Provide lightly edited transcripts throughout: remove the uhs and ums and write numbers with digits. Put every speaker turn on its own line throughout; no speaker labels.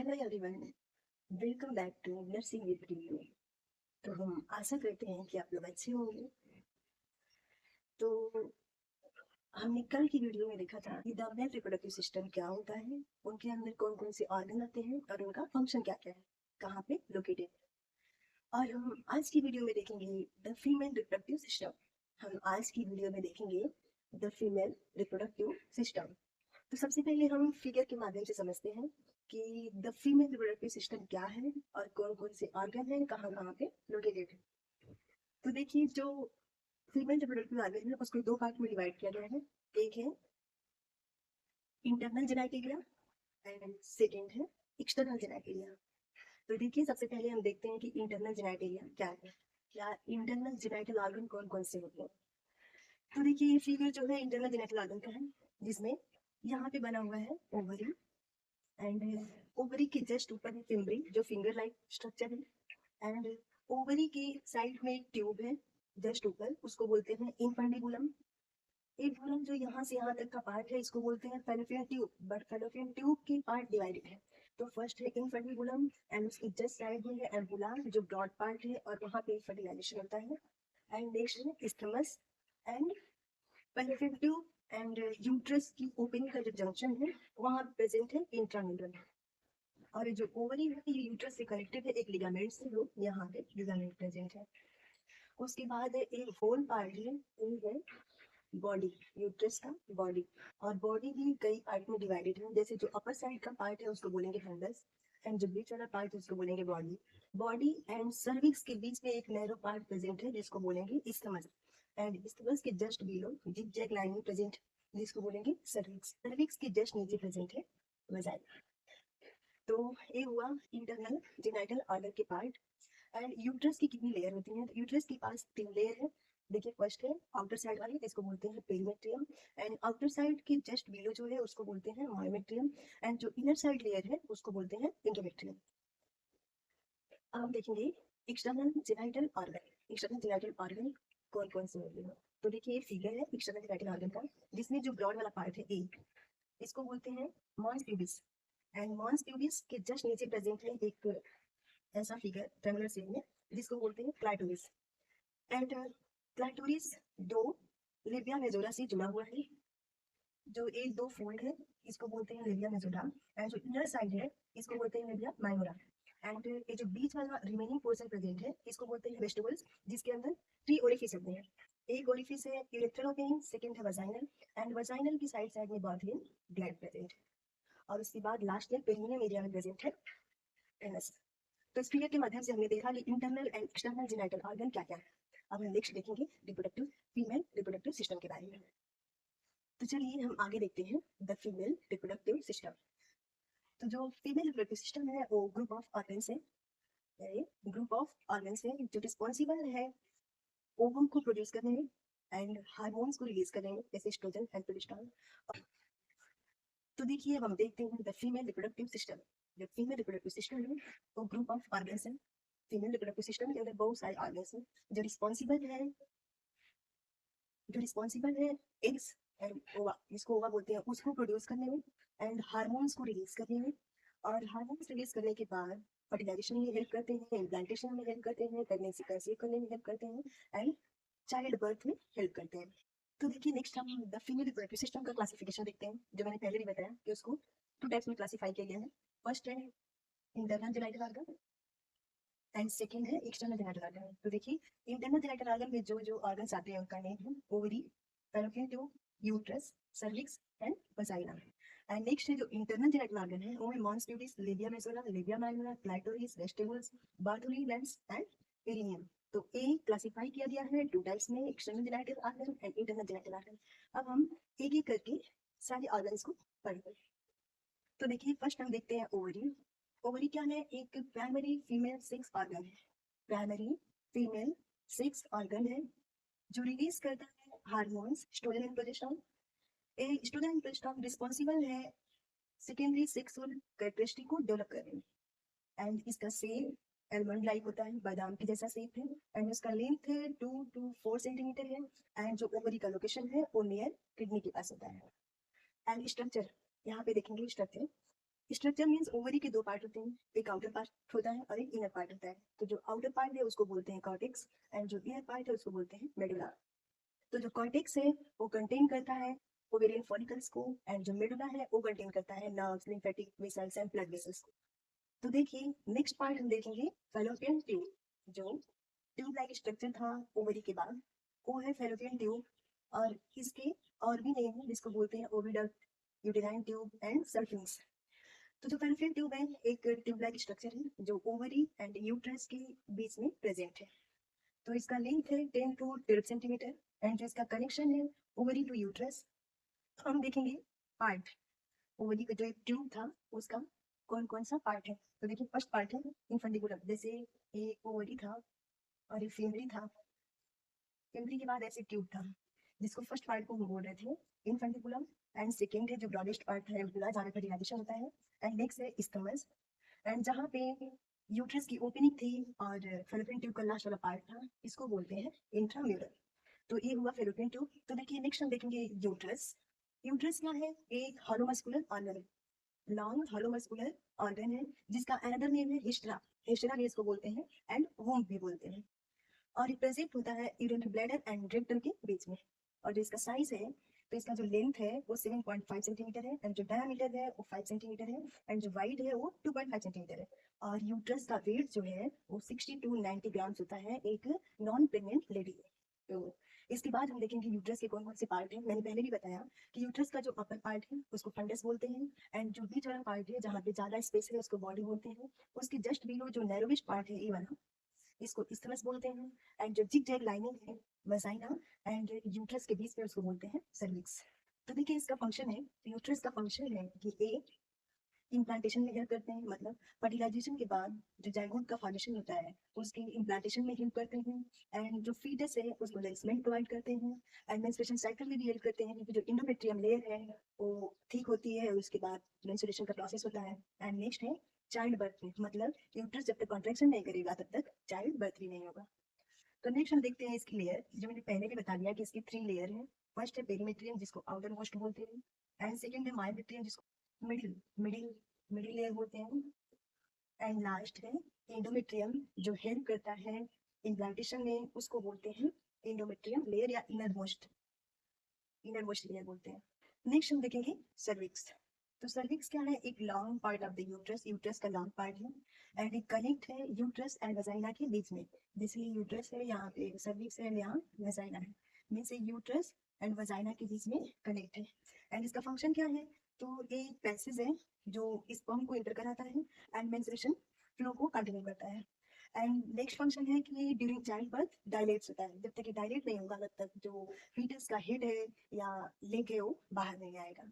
Hello everyone, welcome back to nursing with Priyo. तो हम आशा करते हैं कि आप लोग अच्छे होंगे। तो हमने कल की वीडियो में देखा था कि द मेल रिप्रोडक्टिव सिस्टम क्या होता है, उनके अंदर कौन कौन से ऑर्गन आते हैं और उनका फंक्शन क्या क्या है, कहाँ पे लोकेटेड है। और हम आज की वीडियो में देखेंगे द फीमेल रिप्रोडक्टिव सिस्टम। हम आज की वीडियो में देखेंगे द फीमेल रिप्रोडक्टिव सिस्टम। तो सबसे पहले हम फिगर के माध्यम से समझते हैं कि द फीमेल रिप्रोडक्टिव सिस्टम क्या है और कौन कौन से ऑर्गन है, कहाँ कहाँ पे लोकेटेड है। तो देखिए, जो फीमेल रिप्रोडक्टिव ऑर्गन है उसको दो पार्ट में डिवाइड किया गया है। एक है इंटरनल जेनाइटेरिया एंड सेकेंड है एक्सटर्नल जेनाइटेरिया। तो देखिए, सबसे पहले हम देखते हैं कि इंटरनल जेनाइटेरिया क्या है, या इंटरनल जेनाइटल ऑर्गन कौन कौन से होते हैं। तो देखिए, ये फिगर जो है इंटरनल जेनाइटल ऑर्गन का है, जिसमें यहाँ पे बना हुआ है ओवरी एंड ओवरी के जस्ट ऊपर है फिम्बरी, जो फिंगर लाइक स्ट्रक्चर है। एंड ओवरी के साइड में एक ट्यूब है जस्ट ऊपर, उसको बोलते हैं इनफंडिबुलम। इनफंडिबुलम जो यहाँ से यहाँ तक का पार्ट है, इसको बोलते हैं fallopian tube. But fallopian tube के पार्ट डिवाइडेड है। तो फर्स्ट है इनफंडिबुलम एंड उसके जस्ट साइड में है एम्पुला, जो ब्रॉड पार्ट है और वहाँ पे फर्टिलाइजेशन होता है। एंड नेक्स्ट है isthmus and fallopian tube and uterus की ओपनिंग का जो जंक्शन है वहाँ प्रेजेंट है इंट्राम्यूरल। और ये जो ओवरी है ये यूट्रस से कनेक्टेड है एक लिगामेंट से, जो यहाँ पे लिगामेंट प्रेजेंट है। उसके बाद है एक होल पार्ट है, ये है बॉडी, यूट्रस का बॉडी। और बॉडी भी कई पार्ट में डिवाइडेड है। जैसे जो अपर साइड का पार्ट है उसको बोलेंगे फंडस, एंड जो बीच वाला पार्ट है उसको बोलेंगे बॉडी। बॉडी एंड सर्विक्स के बीच में एक नैरो पार्ट प्रेजेंट है जिसको बोलेंगे इस्टमस। एंड इस्टमस के just below zigzag line में प्रेजेंट, जिसको बोलेंगे सर्विक्स। सर्विक्स के जस्ट नीचे प्रेजेंट है वजाइना। तो ये हुआ इंटरनल जेनाइटल ऑर्गन के पार्ट। एंड यूट्रस की कितनी लेयर होती हैं, तो यूट्रस के पास तीन लेयर है। देखिए, फर्स्ट है आउटर साइड वाली, जिसको बोलते हैं पेरिमेट्रियम। एंड आउटर साइड के जस्ट बिलो जो है उसको बोलते हैं मायोमेट्रियम। एंड जो इनर साइड लेयर है उसको बोलते हैं इंडोमेट्रियम। अब हम देखेंगे external genital organ. External genital organ कौन कौन से होते हैं। तो देखिए, ये फिगर है एक्सटर्नल जेनाइटल ऑर्गन का, जिसमें जो ब्रॉड वाला पार्ट है ए, इसको बोलते हैं mons pubis. And mons pubis के जस्ट नीचे प्रेजेंट है एक ऐसा फिगर ट्रेमुलर शेप में, जिसको बोलते हैं क्लाइटोरिस। एंड क्लाइटोरिस दो लिबिया मेजोरा से जुड़ा हुआ है। जो एक दो फोल्ड है इसको बोलते हैं लिबिया मेजोरा। एंड जो इनर साइड है इसको बोलते हैं लिबिया माइनोरा। एंड ये जो बीच वाला रिमेनिंग पोर्शन प्रेजेंट है इसको बोलते हैं वेस्टिबल्स, जिसके अंदर थ्री ओरिफिस होते हैं। एक ओरिफिस है यूरेथ्रल ओपनिंग, सेकंड है वजाइनल, एंड वजाइनल की साइड साइड में बहुत ही ग्लैंड प्रेजेंट है। और उसके बाद लास्ट में पेरिनियम एरिया में प्रेजेंट है एनस। तो इस फिगर के माध्यम से हमने देखा कि internal and external genital organ क्या क्या है। अब हम नेक्स्ट देखेंगे रिप्रोडक्टिव फीमेल रिप्रोडक्टिव सिस्टम के बारे में। तो चलिए हम आगे देखते हैं द फीमेल रिप्रोडक्टिव सिस्टम। तो जो फीमेल रिप्रोडक्टिव सिस्टम है वो ग्रुप ऑफ ऑर्गन्स है, ग्रुप ऑफ ऑर्गन्स है जो रिस्पॉन्सिबल है ओवम को प्रोड्यूस करने में एंड हार्मोन्स को रिलीज करने में, जैसे एस्ट्रोजन एंड प्रोजेस्टेरोन। तो देखिए, अब हम देखते हैं द फीमेल रिप्रोडक्टिव सिस्टम। जो फीमेल रिप्रोडक्टिव सिस्टम है वो ग्रुप ऑफ ऑर्गन्स है। फीमेल रिप्रोडक्टिव सिस्टम के अंदर बहुत सारे ऑर्गन्स हैं जो रिस्पॉन्सिबल है एग्स एंड ओवा, जिसको ओवा बोलते हैं, उसको प्रोड्यूस करने में एंड हार्मोन्स को रिलीज करने में। और हार्मोन्स रिलीज करने के बाद फर्टिलाइजेशन में हेल्प करते हैं, इम्प्लांटेशन में हेल्प करते हैं, प्रेगनेंसी कंसीव करने में हेल्प करते हैं, एंड चाइल्ड बर्थ में हेल्प करते हैं। तो देखिए, नेक्स्ट हम द फीमेल रिप्रोडक्टिव सिस्टम का क्लासिफिकेशन देखते हैं, जो मैंने पहले भी बताया कि उसको टू टाइप्स में क्लासिफाई किया गया है। फर्स्ट है internal genital organ and second है एक्सटर्नल जेनाइटल ऑर्गन। तो देखिए, इंटरनल जेनाइटल ऑर्गन में जो जो ऑर्गन्स आते हैं उनका नेम है ovary, fallopian tube, uterus, cervix and vagina. And next है जो इंटरनल जेनाइटल ऑर्गन है वो है mons pubis, labia majora, labia minora, clitoris, vestibules, Bartholin glands and perineum. तो ए क्लासिफाई किया गया है टू टाइप्स में, external genital organ and internal genital organ. अब हम एक एक करके सारे ऑर्गन्स को पढ़ेंगे। तो देखिए, फर्स्ट हम देखते हैं ओवरी। ओवरी क्या है, एक प्राइमरी फीमेल सेक्स ऑर्गन है। प्राइमरी फीमेल सेक्स ऑर्गन है जो रिलीज करता है hormones oestrogen and progesterone. Oestrogen and progesterone responsible है सेकेंडरी सेक्सुअल कैरेक्टरिस्टिक को डेवलप करने में। एंड इसका शेप एलमंड लाइक होता है, बादाम के जैसा शेप है। एंड उसका लेंथ है 2 to 4 सेंटीमीटर है। एंड जो ओवरी का लोकेशन है वो नियर किडनी के पास होता है। एंड स्ट्रक्चर, यहाँ पे देखेंगे स्ट्रक्चर। स्ट्रक्चर मीन्स ओवरी के दो पार्ट होते हैं, एक आउटर पार्ट होता है और एक इनर पार्ट होता है। तो जो आउटर पार्ट है उसको बोलते हैं कॉर्टेक्स एंड जो इनर पार्ट है उसको बोलते हैं मेडुला। तो जो कॉर्टेक्स है वो कंटेन करता है ओवेरियन फॉलिकल्स को एंड जो मेडुला है वो कंटेन करता है nerves, lymphatic vessels and blood vessels को। तो देखिए नेक्स्ट पार्ट हम देखेंगे फैलोपियन ट्यूब। जो ट्यूब लाइक स्ट्रक्चर था ओवरी के बाद वो है फैलोपियन ट्यूब। और इसके और भी नेम है जिसको बोलते हैं ओविडक्ट, यूटेराइन ट्यूब एंड सल्फिंक्स। तो जो फैलोपियन ट्यूब है एक ट्यूब लाइक स्ट्रक्चर है जो ओवरी एंड यूट्रस के बीच में प्रेजेंट है। तो इसका लेंथ है 10 टू 12 सेंटीमीटर एंड जो इसका कनेक्शन है ओवरी टू यूट्रस। हम देखेंगे पार्ट ओवरी का जो एक ट्यूब था उसका कौन कौन सा पार्ट है। तो देखिए फर्स्ट पार्ट है इनफंडिबुलम, जैसे एक ओवरी था और एक फेमरी था। फेमरी के बाद ऐसे ट्यूब था जिसको फर्स्ट पार्ट को हम बोल रहे थे इनफंडिबुलम। एंड सेकेंड है जो ब्रॉडेस्ट पार्ट है एम्पुला जहाँ पे फर्टिलाइजेशन होता है। एंड नेक्स्ट है स्टमस एंड जहाँ पे यूट्रस की ओपनिंग थी और फैलोपियन ट्यूब का लास्ट वाला पार्ट था इसको बोलते हैं इंट्राम्यूरल। तो ये हुआ फैलोपियन ट्यूब। तो देखिए नेक्स्ट हम देखेंगे यूट्रस। यूट्रस क्या है, एक hollow muscular organ, long hollow muscular organ है जिसका अनदर नेम है हिस्ट्रा। हिस्ट्रा भी इसको बोलते हैं एंड वूम्ब भी बोलते हैं। और रिप्रेजेंट होता है यूरिनरी ब्लैडर एंड रेक्टम के बीच में। और जो इसका साइज है तो इसका जो लेंथ है वो 7.5 सेंटीमीटर है एंड जो डायमीटर है वो 5 सेंटीमीटर है एंड जो वाइड है वो 2.5 सेंटीमीटर है। और यूट्रस का वेट जो है वो 60 टू 90 ग्राम्स होता है एक नॉन प्रेग्नेंट लेडी में। तो इसके बाद हम देखेंगे यूट्रस के कौन कौन से पार्ट हैं। मैंने पहले भी बताया कि यूट्रस का जो अपर पार्ट है उसको फंडस बोलते हैं एंड जो बीच वाला पार्ट है जहाँ पे ज्यादा स्पेस है उसको बॉडी बोलते हैं। उसके जस्ट बिलो जो नैरोविश पार्ट है ये वाला इसको इस्थमस बोलते हैं। एंड जो जिग जैग लाइनिंग है वजाइना एंड यूट्रस के बीच में उसको बोलते हैं सर्विक्स। तो देखिए इसका फंक्शन है, यूट्रस का फंक्शन है कि ए इम्प्लांटेशन में हेल्प करते हैं, मतलब फर्टिलाइजेशन के बाद जो जाइगोट का फॉर्मेशन होता है उसके इम्प्लांटेशन में हेल्प करते हैं। एंड जो फीटस है उसको नरिशमेंट प्रोवाइड करते हैं एंड मेंस्ट्रुएशन साइकिल में भी हेल्प करते हैं क्योंकि जो इंडोमेट्रियम लेयर है वो ठीक होती है और उसके बाद मेंस्ट्रुएशन का प्रोसेस होता है। एंड नेक्स्ट है चाइल्ड बर्थ में, मतलब यूट्रस जब तक कॉन्ट्रैक्शन नहीं करेगा तब तक चाइल्ड बर्थ भी नहीं होगा। तो नेक्स्ट हम देखते हैं इसकी लेयर, जो मैंने पहले भी बता दिया कि इसकी 3 लेयर है। फर्स्ट है पेरीमेट्रियम जिसको आउटर मोस्ट बोलते हैं एंड सेकंड है मायोमेट्रियम जिसको मिडिल मिडिल मिडिल लेयर बोलते हैं एंड लास्ट है एंडोमेट्रियम जो हेल्प करता है इम्प्लांटेशन में, उसको बोलते हैं एंडोमेट्रियम लेयर या इनर मोस्ट लेयर बोलते हैं। नेक्स्ट हम देखेंगे सर्विक्स। तो सर्विक्स क्या है, एक long part of the uterus, uterus का लॉन्ग पार्ट है एंड एक कनेक्ट है यूट्रस एंड वजाइना के बीच में। जैसे यूट्रस है यहाँ पे सर्विक्स है, यहाँ वजाइना है, मीन्स यूट्रस एंड वजाइना के बीच में कनेक्ट है। एंड इसका फंक्शन क्या है, तो ये पैसेज है जो स्पर्म को इंटर कराता है एंड मेंस्ट्रुएशन फ्लो को कंटिन्यू करता है। एंड नेक्स्ट फंक्शन है कि ड्यूरिंग चाइल्ड बर्थ डायलेट्स होता है, जब तक ये डायलेट नहीं होगा तब तक जो फीटस का हेड है या लेग है वो बाहर नहीं आएगा।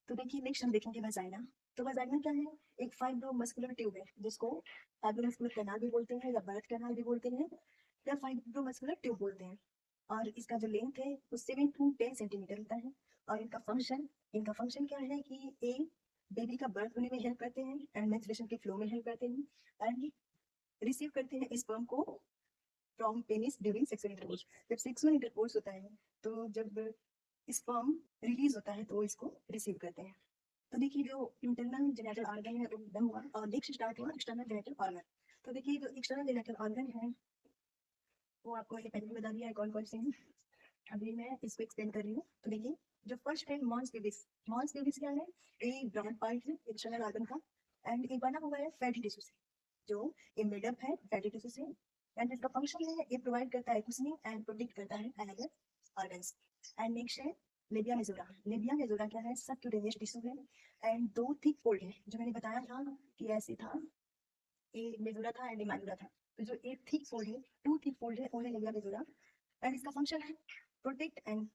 तो देखिए नेक्स्ट हम देखेंगे वजाइना। तो वजाइना क्या है, एक फाइब्रो मस्कुलर ट्यूब है जिसको फाइब्रो मस्कुलर कैनाल भी बोलते हैं या बर्थ कैनाल भी बोलते हैं या फाइब्रो मस्कुलर ट्यूब बोलते हैं। और इसका जो लेंथ है वो 7 टू 10 सेंटीमीटर होता है। और इनका फंक्शन क्या है कि ए बेबी का बर्थ होने में हेल्प करते हैं एंड मेंस्ट्रुएशन के फ्लो में हेल्प करते हैं एंड रिसीव करते हैं स्पर्म को from penis during sexual intercourse. जब सेक्सुअल इंटरकोर्स होता है तो जब स्पर्म रिलीज होता है तो इसको रिसीव करते हैं। तो देखिए जो इंटरनल जेनिटल ऑर्गन है वो खत्म हुआ और नेक्स्ट स्टार्ट हुआ एक्सटर्नल जेनिटल ऑर्गन। तो देखिए जो एक्सटर्नल जेनिटल ऑर्गन है वो आपको मैंने पहले भी बता दिया है कौन कौन से हैं, अभी मैं इसको एक्सप्लेन कर रही हूँ। तो देखिए जो फर्स्ट है मॉन्स बेबिस। मॉन्स बेबिस क्या है, एक ब्रॉड पार्ट है एक्सटर्नल ऑर्गन का एंड एक बना हुआ है फैटी टिश्यू से, जो ये मेडअप है फैटी टिश्यू से। एंड इसका फंक्शन है ये प्रोवाइड करता है कुशनिंग एंड प्रोटेक्ट करता है अनदर ऑर्गन्स। एंड नेक्स्ट है लेबिया मेजोरा। लेबिया मेजोरा क्या है, सबक्यूटेनियस टिश्यू है एंड दो थिक फोल्ड है, जो मैंने बताया था कि ऐसे था, ये मेजोरा था एंड माइनोरा था। तो जो एक थिक फोल्ड है, टू थिक फोल्ड है वो है लेबिया मेजोरा। एंड इसका फंक्शन है प्रोटेक्ट एंड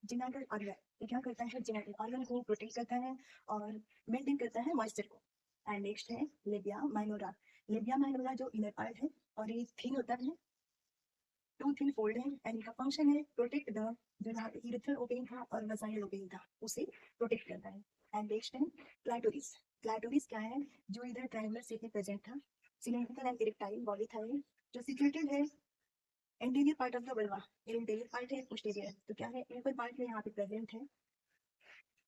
जेनिटल ऑर्गन, ये क्या करता है जेनिटल ऑर्गन को प्रोटेक्ट करता है और मेंटेन करता है मॉइस्चर को। एंड नेक्स्ट है लेबिया माइनोरा। लेबिया माइनोरा जो इनर पार्ट है और ये थिन होता है, टू थिन फोल्ड है एंड इनका फंक्शन है प्रोटेक्ट द, जो यहाँ पे यूरेथ्रल ओपनिंग था और वजाइनल ओपनिंग था उसे प्रोटेक्ट करता है। एंड नेक्स्ट है क्लाइटोरिस। क्लाइटोरिस क्या है, जो इधर ट्रायंगुलर शेप में प्रेजेंट था, सिलेंड्रिकल एंड इरेक्टाइल बॉडी था ये, जो सिचुएटेड है anterior part of the vulva. Interior part है पोस्टीरियर, तो क्या है ऊपर पार्ट में यहाँ पे प्रेजेंट है।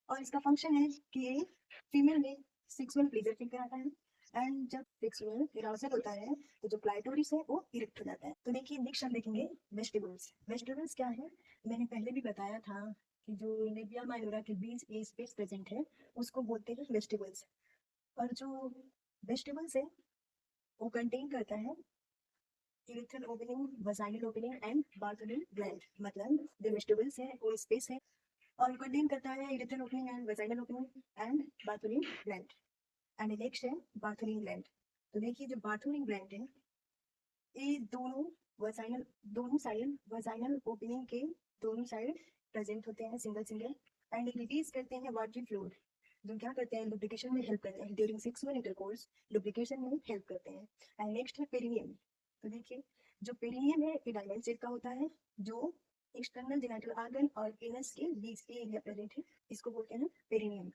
और इसका फंक्शन है कि ये फीमेल में सेक्सुअल प्लेजर फील कराता है। एंड जब सेक्सुअल एराउजल होता है तो जो क्लाइटोरिस है वो इरेक्ट हो जाता है। तो देखिए नेक्स्ट हम देखेंगे वेजिटेबल्स। वेजिटेबल्स क्या है, मैंने पहले भी बताया था कि जो लेबिया माइनोरा के बीच ये स्पेस प्रेजेंट है उसको बोलते हैं वेजिटेबल्स। और जो वेजिटेबल्स है वो कंटेन करता है urethral opening, vaginal opening and Bartholin gland. मतलब जो वेजिटेबल्स है वो स्पेस है और कंटेन करता है urethral opening and vaginal opening and Bartholin gland. And next है बार्थोलिन ग्लैंड। तो देखिए जो बार्थोलिन ग्लैंड है ये वजाइनल दोनों साइड वजाइनल ओपनिंग के दोनों साइड प्रेजेंट होते हैं सिंगल सिंगल। एंड रिलीज करते हैं वाटरी फ्लूइड जो क्या करते हैं लुब्रिकेशन में हेल्प करते हैं ड्यूरिंग सेक्सुअल इंटरकोर्स, लुब्रिकेशन में हेल्प करते हैं। एंड नेक्स्ट है पेरिनियम। तो देखिए जो पेरिनियम है ये डायमंड शेप का होता है जो एक्सटर्नल जेनिटल ऑर्गन और एनस के बीच के एरिया प्रेजेंट है, इसको बोलते हैं पेरिनियम।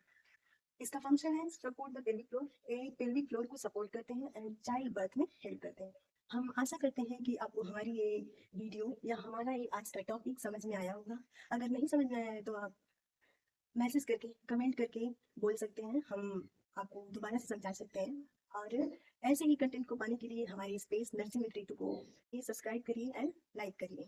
इसका फंक्शन है सपोर्ट द पेल्विक फ्लोर, ये पेल्विक फ्लोर को सपोर्ट करते हैं एंड चाइल्ड बर्थ में हेल्प करते हैं। हम आशा करते हैं कि आपको हमारी ये वीडियो या हमारा ये आज का टॉपिक समझ में आया होगा। अगर नहीं समझ में आया है तो आप मैसेज करके कमेंट करके बोल सकते हैं, हम आपको दोबारा से समझा सकते हैं। और ऐसे ही कंटेंट को पाने के लिए हमारी स्पेस नर्सिंग को ये सब्सक्राइब करिए एंड लाइक करिए।